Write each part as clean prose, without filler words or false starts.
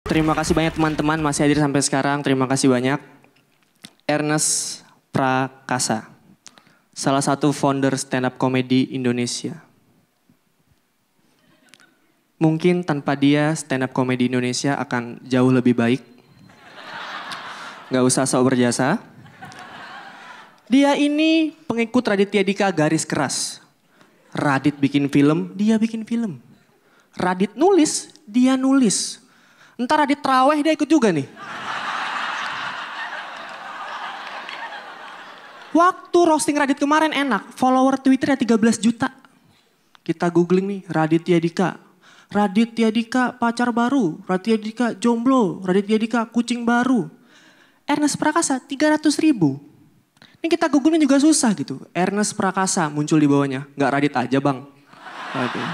Terima kasih banyak teman-teman masih hadir sampai sekarang. Terima kasih banyak. Ernest Prakasa, salah satu founder stand up comedy Indonesia. Mungkin tanpa dia stand up comedy Indonesia akan jauh lebih baik. Gak usah sok berjasa. Dia ini pengikut Raditya Dika garis keras. Radit bikin film, dia bikin film. Radit nulis, dia nulis. Ntar Radit terawih dia ikut juga nih. Waktu roasting Radit kemarin enak, follower Twitternya 13 juta. Kita googling nih, Raditya Dika. Raditya Dika pacar baru, Raditya Dika jomblo, Raditya Dika kucing baru. Ernest Prakasa 300.000. Ini kita googling juga susah gitu. Ernest Prakasa muncul di bawahnya. Nggak Radit aja bang. Aduh.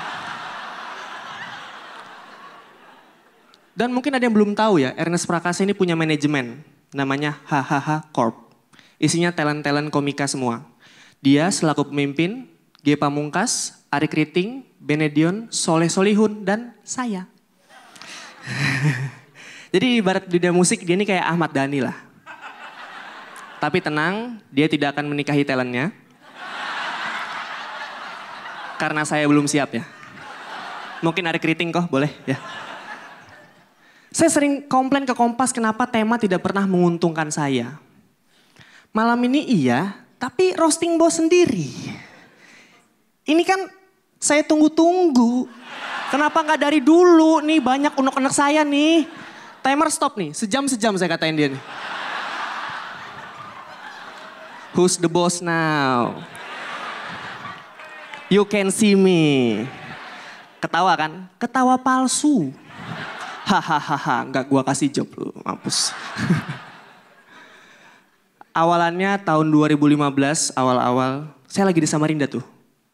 Dan mungkin ada yang belum tahu ya, Ernest Prakasa ini punya manajemen. Namanya Hahaha Corp. Isinya talent-talent komika semua. Dia selaku pemimpin, G. Pamungkas, Ari Kriting, Benedion, Soleh Solihun, dan saya. Jadi ibarat dunia musik dia ini kayak Ahmad Dhani lah. Tapi tenang, dia tidak akan menikahi talentnya. Karena saya belum siap ya. Mungkin Ari Kriting kok, boleh ya. Saya sering komplain ke Kompas kenapa tema tidak pernah menguntungkan saya. Malam ini iya, tapi roasting bos sendiri. Ini kan saya tunggu-tunggu. Kenapa nggak dari dulu nih, banyak unek-unek saya nih. Timer stop nih, sejam-sejam saya katain dia nih. Who's the boss now? You can see me. Ketawa kan? Ketawa palsu. Hahaha, nggak gua kasih job lu, mampus. Awalannya tahun 2015, awal-awal, saya lagi di Samarinda tuh.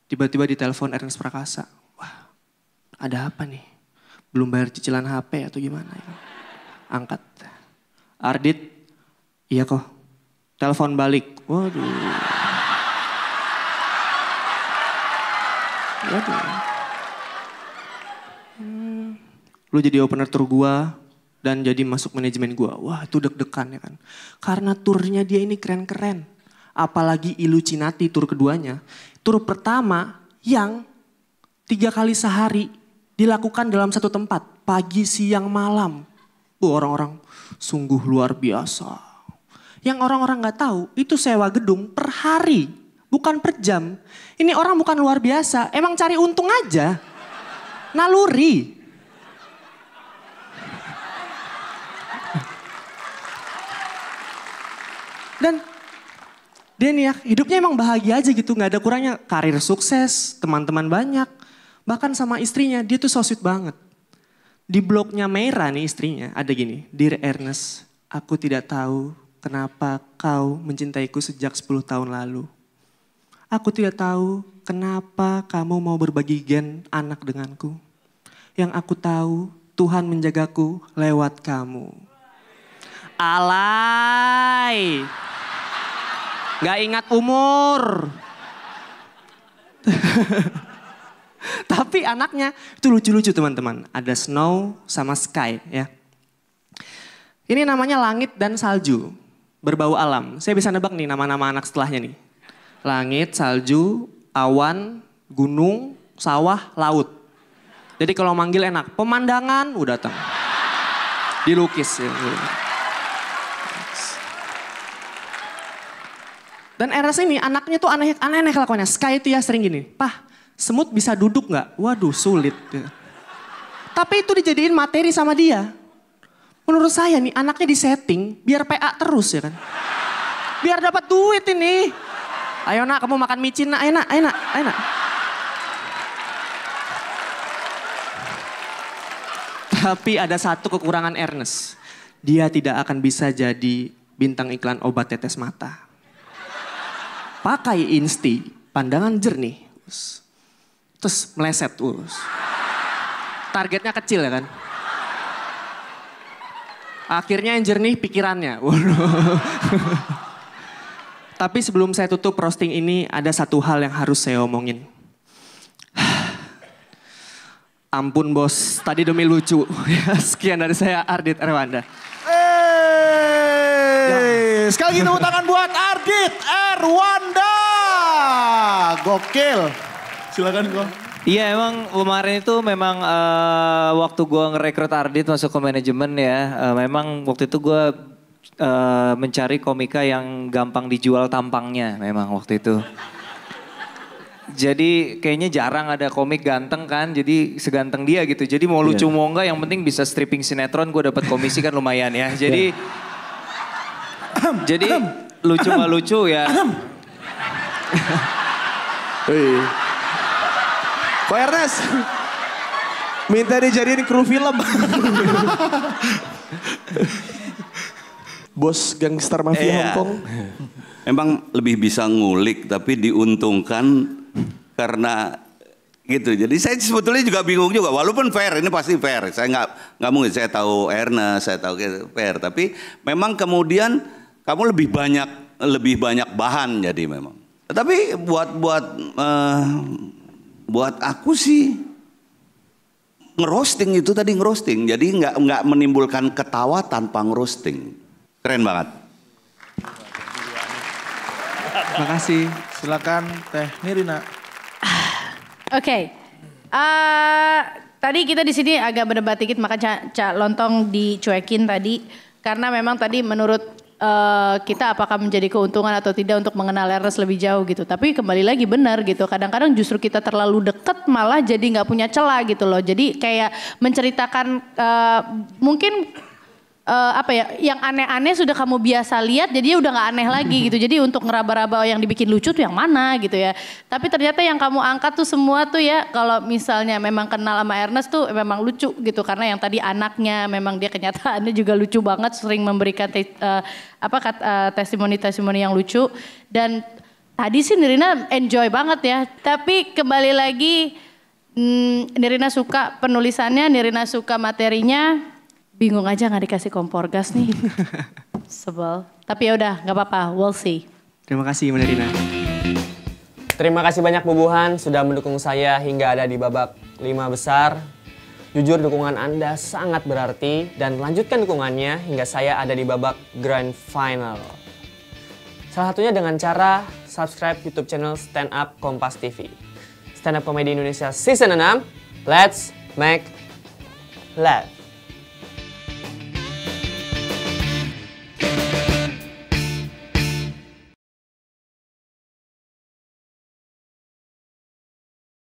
Tiba-tiba ditelepon Ernest Prakasa. Wah, ada apa nih? Belum bayar cicilan HP atau gimana ya? Angkat. Ardit, iya kok. Telepon balik. Waduh. Lu jadi opener tour gua dan jadi masuk manajemen gua. Wah itu deg-degan ya kan. Karena turnya dia ini keren-keren. Apalagi Illuminati tur keduanya. Tur pertama yang 3 kali sehari dilakukan dalam satu tempat. Pagi, siang, malam. Orang-orang sungguh luar biasa. Yang orang-orang gak tahu itu sewa gedung per hari. Bukan per jam. Ini orang bukan luar biasa. Emang cari untung aja. Naluri. Dan dia nih ya hidupnya emang bahagia aja gitu. Gak ada kurangnya, karir sukses, teman-teman banyak. Bahkan sama istrinya dia tuh so sweet banget. Di blognya Meira nih istrinya ada gini. Dear Ernest, aku tidak tahu kenapa kau mencintaiku sejak 10 tahun lalu. Aku tidak tahu kenapa kamu mau berbagi gen anak denganku. Yang aku tahu Tuhan menjagaku lewat kamu. Alay. Gak ingat umur. Tapi anaknya itu lucu-lucu teman-teman. Ada Snow sama Sky ya. Ini namanya Langit dan Salju. Berbau alam. Saya bisa nebak nih nama-nama anak setelahnya nih. Langit, salju, awan, gunung, sawah, laut. Jadi kalau manggil enak. Pemandangan, udah datang. Dilukis ya. Dan Ernest ini anaknya tuh aneh-aneh kelakuannya. Sky itu ya sering gini, "Pah, semut bisa duduk gak?" Waduh sulit. Tapi itu dijadiin materi sama dia. Menurut saya nih anaknya disetting biar PA terus ya kan. Biar dapat duit ini. Ayo nak kamu makan micin nak, ayo nak, ayo nak, ayo nak. Tapi ada satu kekurangan Ernest. Dia tidak akan bisa jadi bintang iklan obat tetes mata. Pakai Insti, pandangan jernih. Terus meleset terus. Targetnya kecil ya kan. Akhirnya yang jernih pikirannya. Tapi sebelum saya tutup roasting ini ada satu hal yang harus saya omongin. Ampun bos, tadi demi lucu. Sekian dari saya Ardit Erwanda. Sekali lagi tepuk tangan buat Ardit Erwanda. Gokil. Silakan Go. Iya emang kemarin itu memang waktu gue ngerekrut Ardit masuk ke manajemen ya. Memang waktu itu gue mencari komika yang gampang dijual tampangnya memang waktu itu. Jadi kayaknya jarang ada komik ganteng kan, jadi seganteng dia gitu. Jadi mau lucu mau enggak yang penting bisa stripping sinetron gue dapat komisi kan lumayan ya. Jadi jadi lucu nggak lucu ya. Ko Ernest, minta dijadiin kru film. Bos gangster mafia Hongkong. Emang lebih bisa ngulik tapi diuntungkan karena gitu. Jadi saya sebetulnya juga bingung juga. Walaupun fair, ini pasti fair. Saya nggak mungkin. Saya tahu Ernest, saya tahu fair. Tapi memang kemudian kamu lebih banyak bahan jadi memang. Tapi buat aku sih ngerosting itu tadi ngerosting. Jadi nggak menimbulkan ketawa tanpa ngerosting. Keren banget. Makasih. Silakan Teh Nirina. Oke. Tadi kita di sini agak berdebat dikit maka Cak Lontong dicuekin tadi karena memang tadi menurut kita apakah menjadi keuntungan atau tidak untuk mengenal Ernest lebih jauh gitu. Tapi kembali lagi benar gitu. Kadang-kadang justru kita terlalu deket malah jadi nggak punya celah gitu loh. Jadi kayak menceritakan mungkin apa ya, yang aneh-aneh sudah kamu biasa lihat, jadi udah nggak aneh lagi gitu. Jadi untuk ngeraba-raba yang dibikin lucu tuh yang mana gitu ya. Tapi ternyata yang kamu angkat tuh semua tuh ya, kalau misalnya memang kenal sama Ernest tuh memang lucu gitu. Karena yang tadi anaknya memang dia kenyataannya juga lucu banget, sering memberikan testimoni-testimoni yang lucu. Dan tadi sih Nirina enjoy banget ya. Tapi kembali lagi, Nirina suka penulisannya, Nirina suka materinya. Bingung aja nggak dikasih kompor gas nih. Sebel. Tapi ya udah nggak apa-apa, we'll see. Terima kasih Mbak Nirina. Terima kasih banyak Bu Buhan sudah mendukung saya hingga ada di babak 5 besar. Jujur dukungan Anda sangat berarti dan lanjutkan dukungannya hingga saya ada di babak grand final. Salah satunya dengan cara subscribe YouTube channel Stand Up Kompas TV. Stand Up Komedi Indonesia Season 6, let's make laugh.